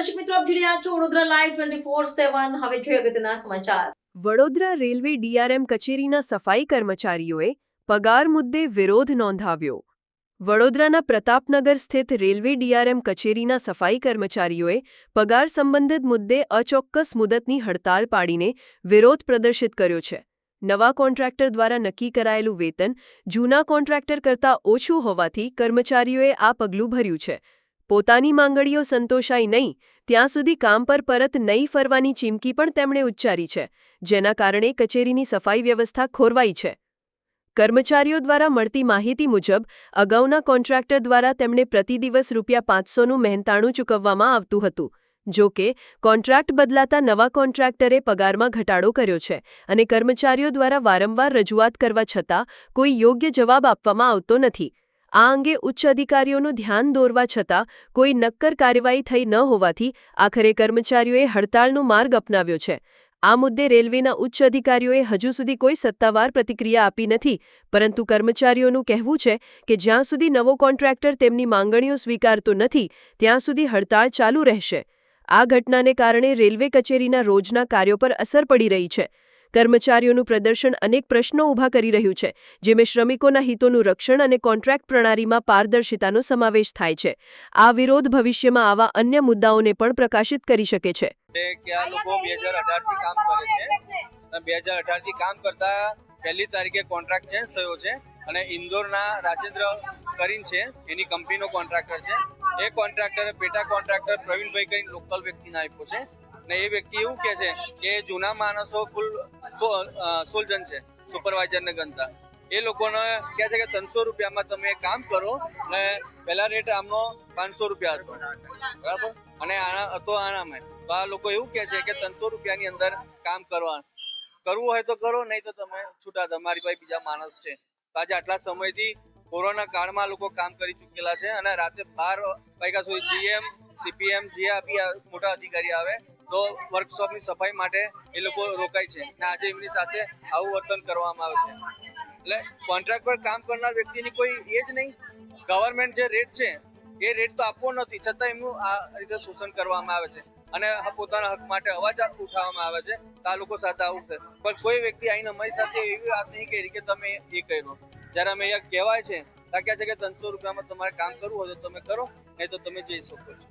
દર્શક મિત્રો, આપ જોઈ રહ્યા છો વડોદરા લાઈવ 24/7. હવે જોઈએ અગત્યના સમાચાર. વડોદરા રેલવે ડીઆરએમ કચેરીના સફાઈ કર્મચારીઓએ પગાર મુદ્દે વિરોધ નોંધાવ્યો. વડોદરાના પ્રતાપનગર સ્થિત રેલવે ડીઆરએમ કચેરીના સફાઈ કર્મચારીઓએ પગાર સંબંધિત મુદ્દે અચોક્કસ મુદતની હડતાળ પાડીને વિરોધ પ્રદર્શિત કર્યો છે. નવા કોન્ટ્રાક્ટર દ્વારા નક્કી કરાયેલું વેતન જૂના કોન્ટ્રાક્ટર કરતાં ઓછું હોવાથી કર્મચારીઓએ આ પગલું ભર્યું છે. પોતાની માંગણીઓ સંતોષાય નહીં ત્યાં સુધી કામ પર પરત નહીં ફરવાની ચીમકી પણ તેમણે ઉચ્ચારી છે, જેના કારણે કચેરીની સફાઈ વ્યવસ્થા ખોરવાઈ છે. કર્મચારીઓ દ્વારા મળતી માહિતી મુજબ અગાઉના કોન્ટ્રાક્ટર દ્વારા તેમણે પ્રતિ દિવસ ₹500નું મહેનતાણું ચૂકવવામાં આવતું હતું. જો કે કોન્ટ્રાક્ટ બદલાતા નવા કોન્ટ્રાક્ટરે પગારમાં ઘટાડો કર્યો છે અને કર્મચારીઓ દ્વારા વારંવાર રજૂઆત કરવા છતાં કોઈ યોગ્ય જવાબ આપવામાં આવતો નથી. આ અંગે ઉચ્ચ અધિકારીઓનું ધ્યાન દોરવા છતાં કોઈ નક્કર કાર્યવાહી થઈ ન હોવાથી આખરે કર્મચારીઓએ હડતાળનો માર્ગ અપનાવ્યો છે. આ મુદ્દે રેલવેના ઉચ્ચ અધિકારીઓએ હજુ સુધી કોઈ સત્તાવાર પ્રતિક્રિયા આપી નથી, પરંતુ કર્મચારીઓનું કહેવું છે કે જ્યાં સુધી નવો કોન્ટ્રાક્ટર તેમની માંગણીઓ સ્વીકારતો નથી ત્યાં સુધી હડતાળ ચાલુ રહેશે. આ ઘટનાને કારણે રેલવે કચેરીના રોજના કાર્યો પર અસર પડી રહી છે. કર્મચારીઓનું પ્રદર્શન અનેક પ્રશ્નો ઊભા કરી રહ્યું છે, જેમાં શ્રમિકોના હિતોનું રક્ષણ અને કોન્ટ્રાક્ટ પ્રણાલીમાં પારદર્શિતાનો સમાવેશ થાય છે. આ વિરોધ ભવિષ્યમાં આવા અન્ય મુદ્દાઓને પણ પ્રકાશિત કરી શકે છે. કે આ લોકો 2018 થી કામ કરે છે અને 2018 થી કામ કરતા પહેલી તારીખે કોન્ટ્રાક્ટ ચેન્જ થયો છે અને ઇન્દોરના રાજેન્દ્ર કરીન છે, એની કંપનીનો કોન્ટ્રાક્ટર છે. એ કોન્ટ્રાક્ટરે પેટા કોન્ટ્રાક્ટર પ્રવીણભાઈ કરીને લોકલ વ્યક્તિને આપ્યો છે અને એ વ્યક્તિ એવું કહે છે કે જૂના માણસો કુલ 16 જણ છે, સુપરવાઇઝરને ગણતા. એ લોકોને કહે છે કે ₹300 તમે કામ કરો અને પહેલા રેટ આમનો ₹500 હતો, બરાબર, અને આના હતો આનામાં. તો આ લોકો એવું કહે છે કે ₹300 અંદર કામ કરવું હોય તો કરો, નહીં તો તમે છૂટા, તમારી પાસે બીજા માણસ છે. તો આજે આટલા સમયથી કોરોના કાળમાં લોકો કામ કરી ચૂકેલા છે અને રાતે 12 વાગ્યા સુધી જીએમ, સીપીએમ જે બી મોટા અધિકારી આવે તો વર્કશોપની સફાઈ માટે એ લોકો રોકાય છે અને આજે એમની સાથે આવું વર્તન કરવામાં આવે છે. એટલે કોન્ટ્રાક્ટ પર કામ કરનાર વ્યક્તિની કોઈ એ જ નહીં. ગવર્મેન્ટ જે રેટ છે એ રેટ તો આપવો નથી, છતાં એમનું આ રીતે શોષણ કરવામાં આવે છે અને પોતાના હક માટે અવાજ ઉઠાવવામાં આવે છે. આ લોકો સાથે આવું છે, પણ કોઈ વ્યક્તિ આવીને અમારી સાથે એવી વાત નહીં કરી કે તમે એ કર્યો. જ્યારે અમે અહીંયા કહેવાય છે ત્યાં કહે છે કે ₹300 તમારે કામ કરવું હોય તો તમે કરો, નહીં તો તમે જઈ શકો છો.